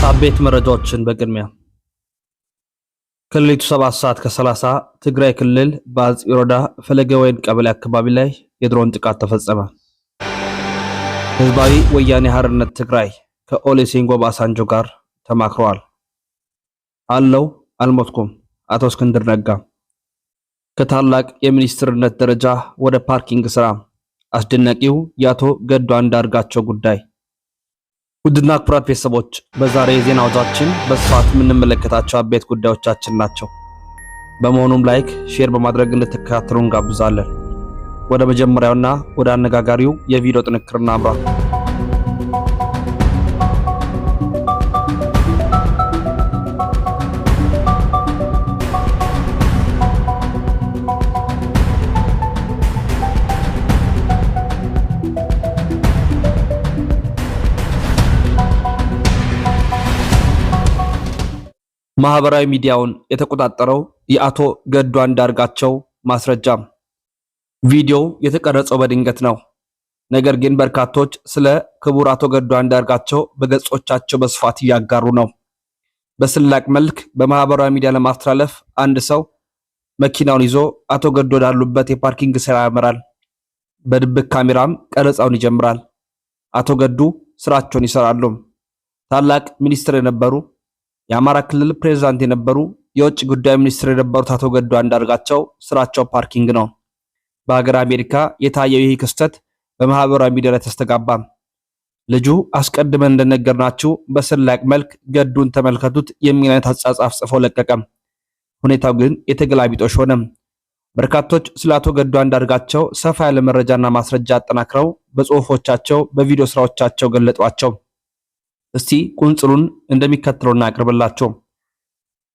አቤት መረጃዎችን በቅድሚያ ከሌሊቱ 7 ሰዓት ከ30 ትግራይ ክልል በአጽቢ ወረዳ ፈለገ ወይን ቀበሌ አካባቢ ላይ የድሮን ጥቃት ተፈጸመ። ህዝባዊ ወያኔ ሓርነት ትግራይ ከኦሉሴጉን ኦባሳንጆ ጋር ተማክረዋል። አለው አልሞትኩም አቶ እስክንድር ነጋ ከታላቅ የሚኒስትርነት ደረጃ ወደ ፓርኪንግ ስራ አስደናቂው የአቶ ገዱ አንዳርጋቸው ጉዳይ። ውድና ክቡራት ቤተሰቦች በዛሬ የዜና ወጃችን በስፋት የምንመለከታቸው አበይት ጉዳዮቻችን ናቸው። በመሆኑም ላይክ፣ ሼር በማድረግ እንድትከታተሉን ጋብዛለን። ወደ መጀመሪያውና ወደ አነጋጋሪው የቪዲዮ ጥንክርና አምራ። ማህበራዊ ሚዲያውን የተቆጣጠረው የአቶ ገዱ አንዳርጋቸው ማስረጃ። ቪዲዮው የተቀረጸው በድንገት ነው። ነገር ግን በርካቶች ስለ ክቡር አቶ ገዱ አንዳርጋቸው በገጾቻቸው በስፋት እያጋሩ ነው። በስላቅ መልክ በማህበራዊ ሚዲያ ለማስተላለፍ አንድ ሰው መኪናውን ይዞ አቶ ገዱ ወዳሉበት የፓርኪንግ ስራ ያመራል። በድብቅ ካሜራም ቀረጻውን ይጀምራል። አቶ ገዱ ስራቸውን ይሰራሉ። ታላቅ ሚኒስትር የነበሩ የአማራ ክልል ፕሬዝዳንት የነበሩ የውጭ ጉዳይ ሚኒስትር የነበሩት አቶ ገዱ አንዳርጋቸው ስራቸው ፓርኪንግ ነው። በሀገር አሜሪካ የታየው ይህ ክስተት በማህበራዊ ሚዲያ ላይ ተስተጋባ። ልጁ አስቀድመን እንደነገርናችሁ በስላቅ መልክ ገዱን ተመልከቱት የሚል አይነት አጻጻፍ ጽፎ ለቀቀ። ሁኔታው ግን የተገላቢጦሽ ሆነ። በርካቶች ስለ አቶ ገዱ አንዳርጋቸው ሰፋ ያለ መረጃና ማስረጃ አጠናክረው በጽሁፎቻቸው በቪዲዮ ስራዎቻቸው ገለጧቸው። እስቲ ቁንጽሉን እንደሚከተለው እናቀርብላችሁ።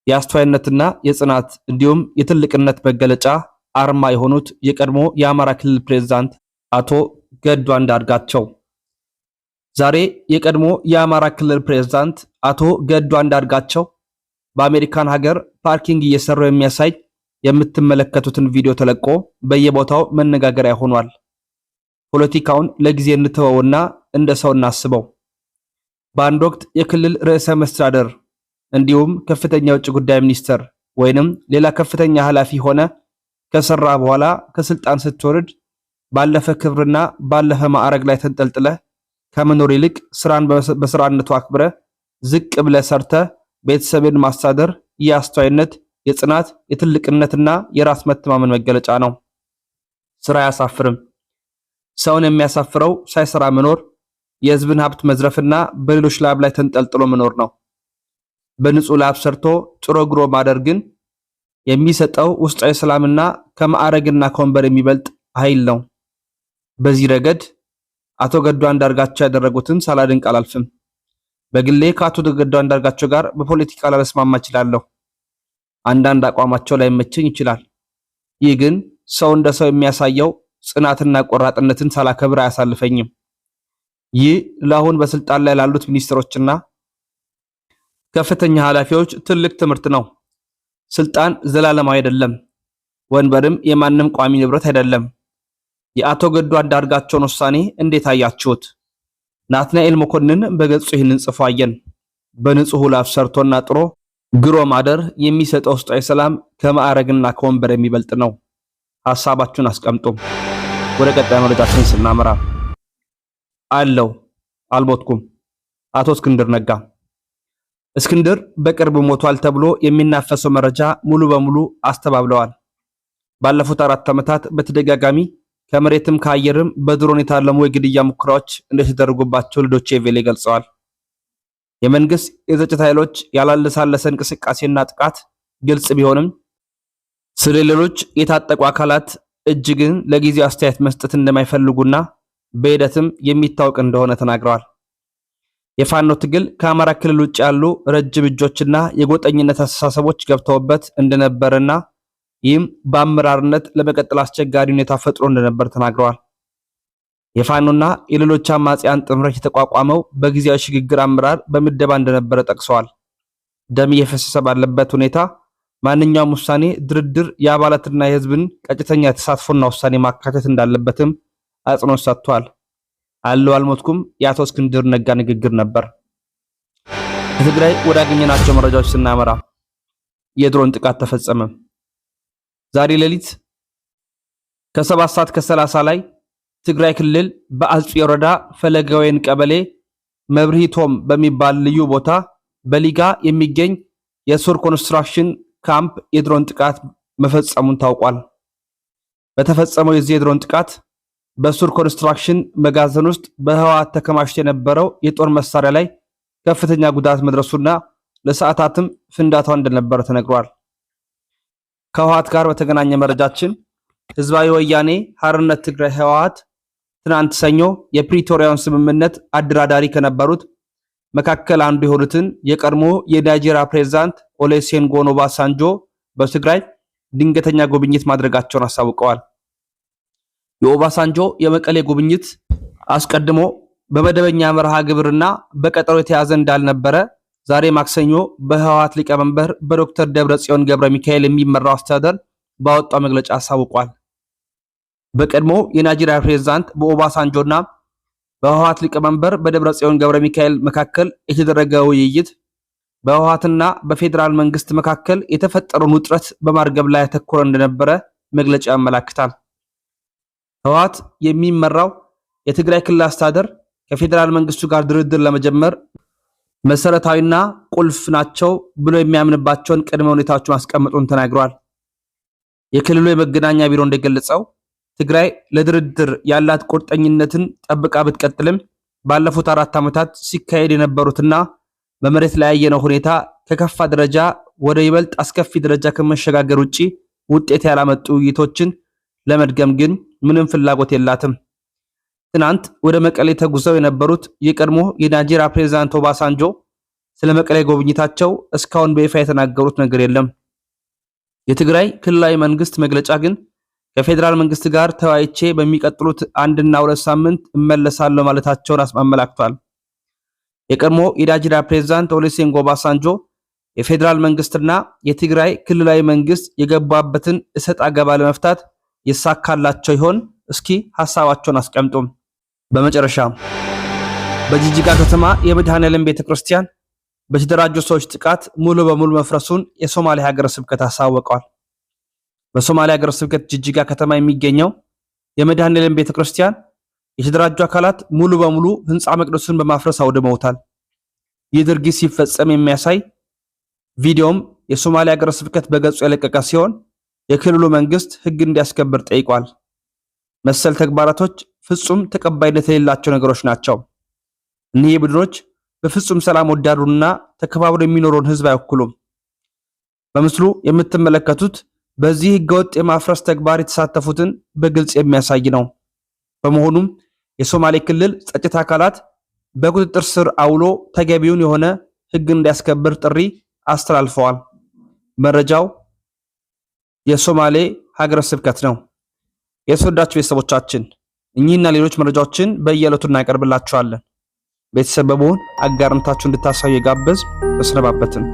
የአስተዋይነትና የጽናት እንዲሁም የትልቅነት መገለጫ አርማ የሆኑት የቀድሞ የአማራ ክልል ፕሬዝዳንት አቶ ገዱ አንዳርጋቸው። ዛሬ የቀድሞ የአማራ ክልል ፕሬዝዳንት አቶ ገዱ አንዳርጋቸው በአሜሪካን ሀገር ፓርኪንግ እየሰሩ የሚያሳይ የምትመለከቱትን ቪዲዮ ተለቆ በየቦታው መነጋገሪያ ሆኗል። ፖለቲካውን ለጊዜ እንተወውና እንደ ሰው እናስበው። በአንድ ወቅት የክልል ርዕሰ መስተዳደር እንዲሁም ከፍተኛ የውጭ ጉዳይ ሚኒስትር ወይንም ሌላ ከፍተኛ ኃላፊ ሆነ ከሰራ በኋላ ከስልጣን ስትወርድ ባለፈ ክብርና ባለፈ ማዕረግ ላይ ተንጠልጥለ ከመኖር ይልቅ ስራን በስራነቱ አክብረ ዝቅ ብለ ሰርተ ቤተሰብን ማስተዳደር የአስተዋይነት፣ የጽናት፣ የትልቅነትና የራስ መተማመን መገለጫ ነው። ስራ አያሳፍርም። ሰውን የሚያሳፍረው ሳይሰራ መኖር፣ የህዝብን ሀብት መዝረፍና በሌሎች ላብ ላይ ተንጠልጥሎ መኖር ነው። በንጹህ ላብ ሰርቶ ጥሮ ግሮ ማደር ግን የሚሰጠው ውስጣዊ ሰላምና ከማዕረግና ከወንበር የሚበልጥ ኃይል ነው። በዚህ ረገድ አቶ ገዱ አንዳርጋቸው ያደረጉትን ሳላደንቅ አላልፍም። በግሌ ከአቶ ገዱ አንዳርጋቸው ጋር በፖለቲካ ላልስማማ እችላለሁ። አንዳንድ አቋማቸው ላይመቸኝ ይችላል። ይህ ግን ሰው እንደ ሰው የሚያሳየው ጽናትና ቆራጥነትን ሳላከብር አያሳልፈኝም። ይህ ለአሁን በስልጣን ላይ ላሉት ሚኒስትሮችና ከፍተኛ ኃላፊዎች ትልቅ ትምህርት ነው። ስልጣን ዘላለማዊ አይደለም። ወንበርም የማንም ቋሚ ንብረት አይደለም። የአቶ ገዱ አንዳርጋቸውን ውሳኔ እንዴት አያችሁት? ናትናኤል መኮንን በገጹ ይህንን ጽፎ አየን። በንጹህ ላብ ሰርቶና ጥሮ ግሮ ማደር የሚሰጠው ውስጣዊ ሰላም ከማዕረግና ከወንበር የሚበልጥ ነው። ሐሳባችሁን አስቀምጡ። ወደ ቀጣይ መረጃችን ስናመራ አለው አልሞትኩም አቶ እስክንድር ነጋ። እስክንድር በቅርብ ሞቷል ተብሎ የሚናፈሰው መረጃ ሙሉ በሙሉ አስተባብለዋል። ባለፉት 4 ዓመታት በተደጋጋሚ ከመሬትም ከአየርም በድሮን የታለሙ የግድያ ሙከራዎች እንደተደረጉባቸው ለዶቼ ቬለ ገልጸዋል። የመንግስት የጸጥታ ኃይሎች ያላለሳለሰ እንቅስቃሴና ጥቃት ግልጽ ቢሆንም ስለሌሎች የታጠቁ አካላት እጅግን ለጊዜው አስተያየት መስጠት እንደማይፈልጉና በሂደትም የሚታወቅ እንደሆነ ተናግረዋል። የፋኖ ትግል ከአማራ ክልል ውጭ ያሉ ረጅም እጆችና የጎጠኝነት አስተሳሰቦች ገብተውበት እንደነበርና ይህም በአመራርነት ለመቀጠል አስቸጋሪ ሁኔታ ፈጥሮ እንደነበር ተናግረዋል። የፋኖና የሌሎች አማጽያን ጥምረት የተቋቋመው በጊዜያዊ ሽግግር አመራር በምደባ እንደነበረ ጠቅሰዋል። ደም እየፈሰሰ ባለበት ሁኔታ ማንኛውም ውሳኔ ድርድር የአባላትና የህዝብን ቀጥተኛ ተሳትፎና ውሳኔ ማካተት እንዳለበትም አጽንኦት ሰጥቷል። አለው አልሞትኩም የአቶ እስክንድር ነጋ ንግግር ነበር። ከትግራይ ወዳገኘናቸው መረጃዎች ስናመራ የድሮን ጥቃት ተፈጸመ። ዛሬ ሌሊት ከ7 ሰዓት ከ30 ላይ ትግራይ ክልል በአጽቢ ወረዳ ፈለገወይን ቀበሌ መብርሂቶም በሚባል ልዩ ቦታ በሊጋ የሚገኝ የሱር ኮንስትራክሽን ካምፕ የድሮን ጥቃት መፈጸሙን ታውቋል። በተፈጸመው የዚህ የድሮን ጥቃት በሱር ኮንስትራክሽን መጋዘን ውስጥ በህወሓት ተከማችቶ የነበረው የጦር መሳሪያ ላይ ከፍተኛ ጉዳት መድረሱና ለሰዓታትም ፍንዳታው እንደነበረ ተነግሯል። ከህወሓት ጋር በተገናኘ መረጃችን ህዝባዊ ወያኔ ሓርነት ትግራይ ህወሓት ትናንት ሰኞ የፕሪቶሪያውን ስምምነት አደራዳሪ ከነበሩት መካከል አንዱ የሆኑትን የቀድሞ የናይጄሪያ ፕሬዝዳንት ኦሉሴጉን ኦባሳንጆ በትግራይ ድንገተኛ ጉብኝት ማድረጋቸውን አሳውቀዋል። የኦባሳንጆ የመቀሌ ጉብኝት አስቀድሞ በመደበኛ መርሃ ግብርና በቀጠሮ የተያዘ እንዳልነበረ ዛሬ ማክሰኞ በህወሓት ሊቀመንበር በዶክተር ደብረጽዮን ገብረ ሚካኤል የሚመራው አስተዳደር ባወጣው መግለጫ አሳውቋል። በቀድሞ የናይጄሪያ ፕሬዝዳንት በኦባሳንጆና በህወሓት ሊቀመንበር በደብረጽዮን ገብረ ሚካኤል መካከል የተደረገ ውይይት በህወሓትና በፌዴራል መንግስት መካከል የተፈጠረውን ውጥረት በማርገብ ላይ ያተኮረ እንደነበረ መግለጫ ያመለክታል። ህወሓት የሚመራው የትግራይ ክልል አስተዳደር ከፌዴራል መንግስቱ ጋር ድርድር ለመጀመር መሰረታዊና ቁልፍ ናቸው ብሎ የሚያምንባቸውን ቅድመ ሁኔታዎች ማስቀመጡን ተናግሯል። የክልሉ የመገናኛ ቢሮ እንደገለጸው ትግራይ ለድርድር ያላት ቁርጠኝነትን ጠብቃ ብትቀጥልም ባለፉት 4 ዓመታት ሲካሄድ የነበሩትና በመሬት ላይ ያየነው ሁኔታ ከከፋ ደረጃ ወደ ይበልጥ አስከፊ ደረጃ ከመሸጋገር ውጪ ውጤት ያላመጡ ውይይቶችን ለመድገም ግን ምንም ፍላጎት የላትም። ትናንት ወደ መቀሌ ተጉዘው የነበሩት የቀድሞ የናይጄሪያ ፕሬዝዳንት ኦባሳንጆ ስለ መቀሌ ጉብኝታቸው እስካሁን በይፋ የተናገሩት ነገር የለም። የትግራይ ክልላዊ መንግስት መግለጫ ግን ከፌዴራል መንግስት ጋር ተወያይቼ በሚቀጥሉት 1 እና 2 ሳምንት እመለሳለሁ ማለታቸውን አስመላክቷል። የቀድሞ የናይጄሪያ ፕሬዝዳንት ኦሉሴጉን ኦባሳንጆ የፌዴራል መንግስትና የትግራይ ክልላዊ መንግስት የገባበትን እሰጥ አገባ ለመፍታት ይሳካላቸው ይሆን? እስኪ ሐሳባቸውን አስቀምጡ። በመጨረሻ በጂጂጋ ከተማ የመድኃኔዓለም ቤተክርስቲያን በተደራጁ ሰዎች ጥቃት ሙሉ በሙሉ መፍረሱን የሶማሌ ሀገረ ስብከት አሳወቀዋል። በሶማሌ ሀገረ ስብከት ጂጂጋ ከተማ የሚገኘው የመድኃኔዓለም ቤተክርስቲያን የተደራጁ አካላት ሙሉ በሙሉ ህንፃ መቅደሱን በማፍረስ አውድመውታል። ይህ ድርጊት ሲፈጸም የሚያሳይ ቪዲዮም የሶማሌ ሀገረ ስብከት በገጹ የለቀቀ ሲሆን የክልሉ መንግስት ህግ እንዲያስከብር ጠይቋል። መሰል ተግባራቶች ፍጹም ተቀባይነት የሌላቸው ነገሮች ናቸው። እነዚህ ቡድኖች በፍጹም ሰላም ወዳዱና ተከባብሮ የሚኖረውን ህዝብ አይወክሉም። በምስሉ የምትመለከቱት በዚህ ህገወጥ የማፍረስ ተግባር የተሳተፉትን በግልጽ የሚያሳይ ነው። በመሆኑም የሶማሌ ክልል ጸጥታ አካላት በቁጥጥር ስር አውሎ ተገቢውን የሆነ ህግ እንዲያስከብር ጥሪ አስተላልፈዋል። መረጃው የሶማሌ ሀገረ ስብከት ነው። የተወዳችሁ ቤተሰቦቻችን እኚህና ሌሎች መረጃዎችን በየዕለቱ እናቀርብላችኋለን። ቤተሰብ በመሆን አጋርነታችሁን እንድታሳዩ የጋበዝ ተሰነባበትን።